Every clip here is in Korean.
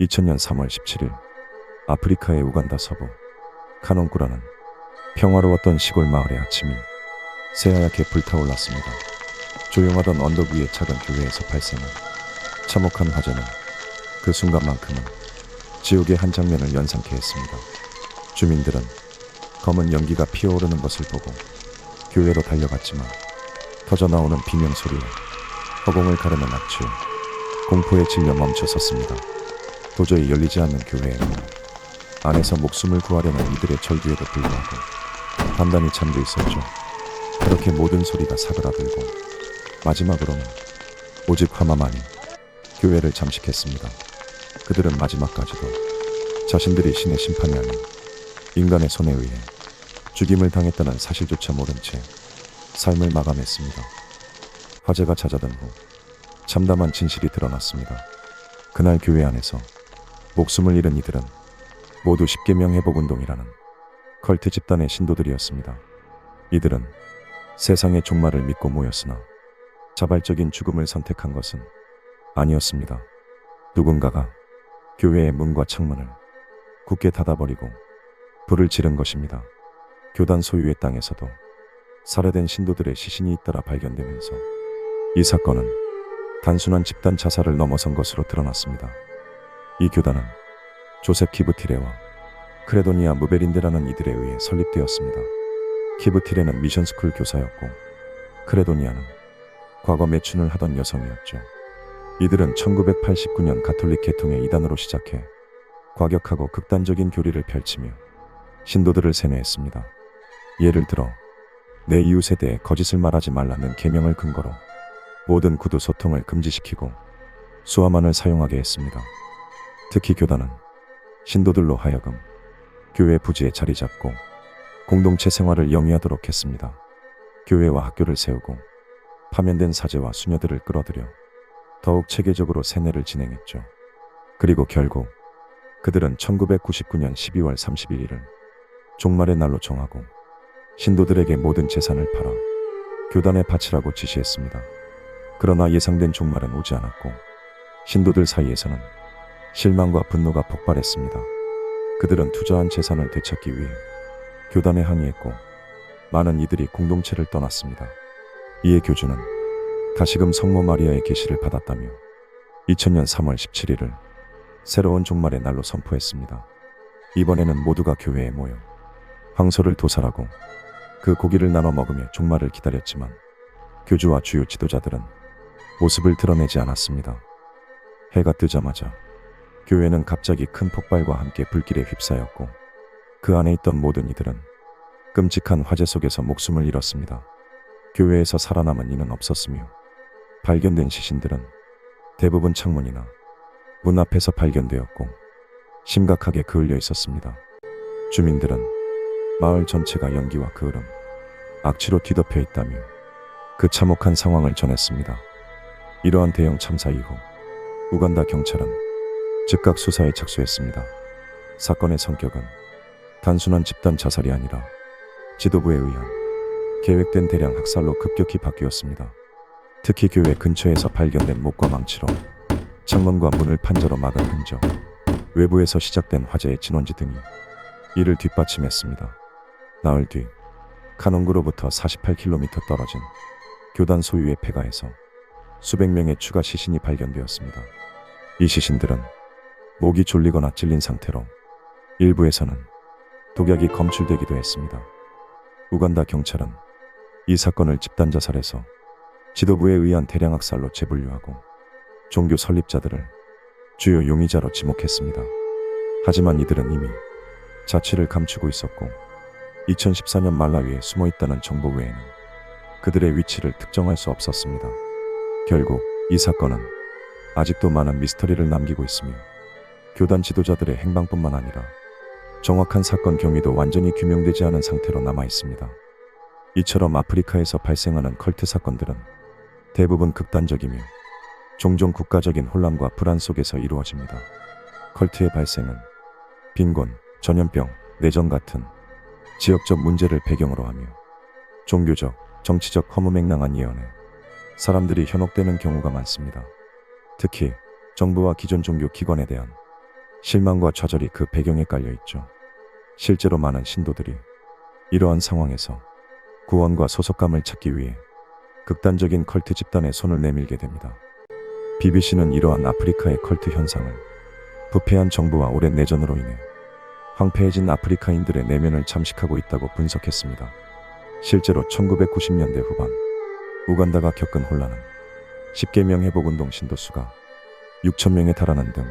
2000년 3월 17일 아프리카의 우간다 서부 카논쿠라는 평화로웠던 시골 마을의 아침이 새하얗게 불타올랐습니다. 조용하던 언덕 위의 작은 교회에서 발생한 참혹한 화재는 그 순간만큼은 지옥의 한 장면을 연상케 했습니다. 주민들은 검은 연기가 피어오르는 것을 보고 교회로 달려갔지만 터져나오는 비명소리에 허공을 가르는 악취에 공포에 질려 멈춰섰습니다. 도저히 열리지 않는 교회의 문 안에서 목숨을 구하려는 이들의 절규에도 불구하고 단단히 잠겨 있었죠. 그렇게 모든 소리가 사그라들고 마지막으로는 오직 화마만이 교회를 잠식했습니다. 그들은 마지막까지도 자신들이 신의 심판이 아닌 인간의 손에 의해 죽임을 당했다는 사실조차 모른 채 삶을 마감했습니다. 화재가 잦아든 후 참담한 진실이 드러났습니다. 그날 교회 안에서 목숨을 잃은 이들은 모두 10계명 회복운동이라는 컬트 집단의 신도들이었습니다. 이들은 세상의 종말을 믿고 모였으나 자발적인 죽음을 선택한 것은 아니었습니다. 누군가가 교회의 문과 창문을 굳게 닫아버리고 불을 지른 것입니다. 교단 소유의 땅에서도 살해된 신도들의 시신이 잇따라 발견되면서 이 사건은 단순한 집단 자살을 넘어선 것으로 드러났습니다. 이 교단은 조셉 키브티레와 크레도니아 무베린데라는 이들에 의해 설립되었습니다. 키브티레는 미션스쿨 교사였고 크레도니아는 과거 매춘을 하던 여성이었죠. 이들은 1989년 가톨릭 계통의 이단으로 시작해 과격하고 극단적인 교리를 펼치며 신도들을 세뇌했습니다. 예를 들어 내 이웃에 대해 거짓을 말하지 말라는 계명을 근거로 모든 구두 소통을 금지시키고 수화만을 사용하게 했습니다. 특히 교단은 신도들로 하여금 교회 부지에 자리 잡고 공동체 생활을 영위하도록 했습니다. 교회와 학교를 세우고 파면된 사제와 수녀들을 끌어들여 더욱 체계적으로 세뇌를 진행했죠. 그리고 결국 그들은 1999년 12월 31일을 종말의 날로 정하고 신도들에게 모든 재산을 팔아 교단에 바치라고 지시했습니다. 그러나 예상된 종말은 오지 않았고 신도들 사이에서는 실망과 분노가 폭발했습니다. 그들은 투자한 재산을 되찾기 위해 교단에 항의했고 많은 이들이 공동체를 떠났습니다. 이에 교주는 다시금 성모 마리아의 계시를 받았다며 2000년 3월 17일을 새로운 종말의 날로 선포했습니다. 이번에는 모두가 교회에 모여 황소를 도살하고 그 고기를 나눠 먹으며 종말을 기다렸지만 교주와 주요 지도자들은 모습을 드러내지 않았습니다. 해가 뜨자마자 교회는 갑자기 큰 폭발과 함께 불길에 휩싸였고 그 안에 있던 모든 이들은 끔찍한 화재 속에서 목숨을 잃었습니다. 교회에서 살아남은 이는 없었으며 발견된 시신들은 대부분 창문이나 문 앞에서 발견되었고 심각하게 그을려 있었습니다. 주민들은 마을 전체가 연기와 그을음, 악취로 뒤덮여 있다며 그 참혹한 상황을 전했습니다. 이러한 대형 참사 이후 우간다 경찰은 즉각 수사에 착수했습니다. 사건의 성격은 단순한 집단 자살이 아니라 지도부에 의한 계획된 대량 학살로 급격히 바뀌었습니다. 특히 교회 근처에서 발견된 목과 망치로 창문과 문을 판자로 막은 흔적, 외부에서 시작된 화재의 진원지 등이 이를 뒷받침했습니다. 나흘 뒤 카논구로부터 48km 떨어진 교단 소유의 폐가에서 수백 명의 추가 시신이 발견되었습니다. 이 시신들은 목이 졸리거나 찔린 상태로 일부에서는 독약이 검출되기도 했습니다. 우간다 경찰은 이 사건을 집단 자살에서 지도부에 의한 대량 학살로 재분류하고 종교 설립자들을 주요 용의자로 지목했습니다. 하지만 이들은 이미 자취를 감추고 있었고 2014년 말라위에 숨어있다는 정보 외에는 그들의 위치를 특정할 수 없었습니다. 결국 이 사건은 아직도 많은 미스터리를 남기고 있으며 교단 지도자들의 행방뿐만 아니라 정확한 사건 경위도 완전히 규명되지 않은 상태로 남아 있습니다. 이처럼 아프리카에서 발생하는 컬트 사건들은 대부분 극단적이며 종종 국가적인 혼란과 불안 속에서 이루어집니다. 컬트의 발생은 빈곤, 전염병, 내전 같은 지역적 문제를 배경으로 하며 종교적, 정치적 허무맹랑한 예언에 사람들이 현혹되는 경우가 많습니다. 특히 정부와 기존 종교 기관에 대한 실망과 좌절이 그 배경에 깔려 있죠. 실제로 많은 신도들이 이러한 상황에서 구원과 소속감을 찾기 위해 극단적인 컬트 집단에 손을 내밀게 됩니다. BBC는 이러한 아프리카의 컬트 현상을 부패한 정부와 오랜 내전으로 인해 황폐해진 아프리카인들의 내면을 잠식하고 있다고 분석했습니다. 실제로 1990년대 후반 우간다가 겪은 혼란은 10계명 회복운동 신도 수가 6,000명에 달하는 등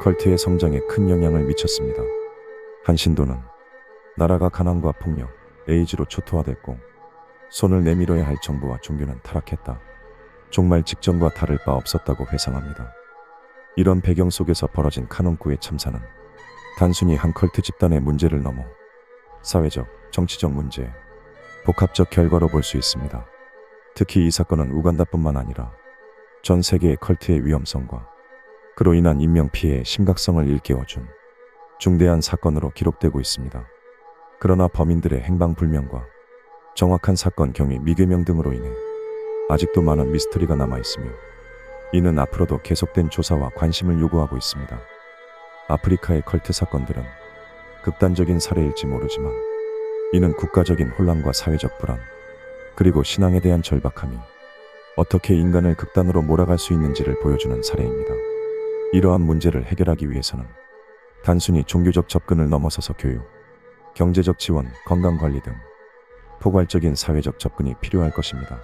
컬트의 성장에 큰 영향을 미쳤습니다. 한 신도는 나라가 가난과 폭력, 에이즈로 초토화됐고 손을 내밀어야 할 정부와 종교는 타락했다. 종말 직전과 다를 바 없었다고 회상합니다. 이런 배경 속에서 벌어진 카논쿠의 참사는 단순히 한 컬트 집단의 문제를 넘어 사회적, 정치적 문제의 복합적 결과로 볼 수 있습니다. 특히 이 사건은 우간다뿐만 아니라 전 세계의 컬트의 위험성과 그로 인한 인명피해의 심각성을 일깨워준 중대한 사건으로 기록되고 있습니다. 그러나 범인들의 행방불명과 정확한 사건 경위 미규명 등으로 인해 아직도 많은 미스터리가 남아있으며 이는 앞으로도 계속된 조사와 관심을 요구하고 있습니다. 아프리카의 컬트 사건들은 극단적인 사례일지 모르지만 이는 국가적인 혼란과 사회적 불안 그리고 신앙에 대한 절박함이 어떻게 인간을 극단으로 몰아갈 수 있는지를 보여주는 사례입니다. 이러한 문제를 해결하기 위해서는 단순히 종교적 접근을 넘어서서 교육, 경제적 지원, 건강관리 등 포괄적인 사회적 접근이 필요할 것입니다.